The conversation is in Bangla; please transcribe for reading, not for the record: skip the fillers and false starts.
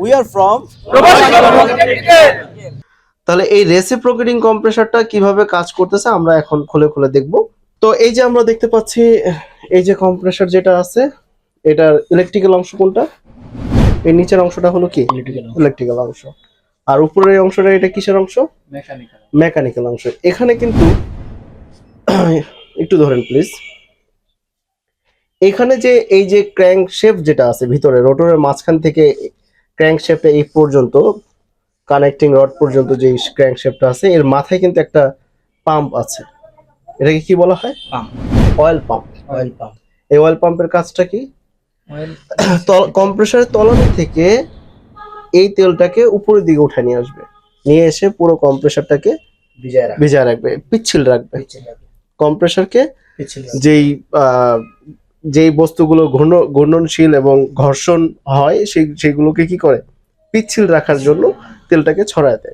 We are from. তাহলে এই রেসিপ্রোকেটিং কম্প্রেসরটা কিভাবে কাজ করতেছে আমরা এখন খুলে খুলে দেখব। তো এই যে আমরা দেখতে পাচ্ছি এই যে কম্প্রেসর যেটা আছে এটার ইলেকট্রিক্যাল অংশ কোনটা? এই নিচের অংশটা হলো কি ইলেকট্রিক্যাল অংশ, আর উপরের এই অংশটা এটা কিসের অংশ? মেকানিক্যাল অংশ। এখানে কিন্তু একটু ধরেন প্লিজ, এখানে যে এই যে ক্র্যাঙ্ক শেফট যেটা আছে ভিতরে রোটরের মাঝখান থেকে ক্র্যাঙ্ক শেফটে এই পর্যন্ত কানেক্টিং রড পর্যন্ত যে ক্র্যাঙ্ক শেফটটা আছে এর মাথায় কিন্তু একটা পাম্প আছে। এটাকে কি বলা হয়? Pump. Oil pump. Oil pump. এই অয়েল পাম্পের কাজটা কি? অয়েল কম্প্রেসরের তলানি থেকে এই তেলটাকে উপরের দিকে উঠে নিয়ে আসবে, নিয়ে এসে পুরো কম্প্রেসরটাকে ভিজায় রাখবে, পিচ্ছিল রাখবে। কম্প্রেসরকে যেই যেই বস্তুগুলো ঘূর্ণনশীল এবং ঘর্ষণ হয় সেগুলোকে কি করে পিচ্ছিল রাখার জন্য তেলটাকে ছড়ায় দেয়।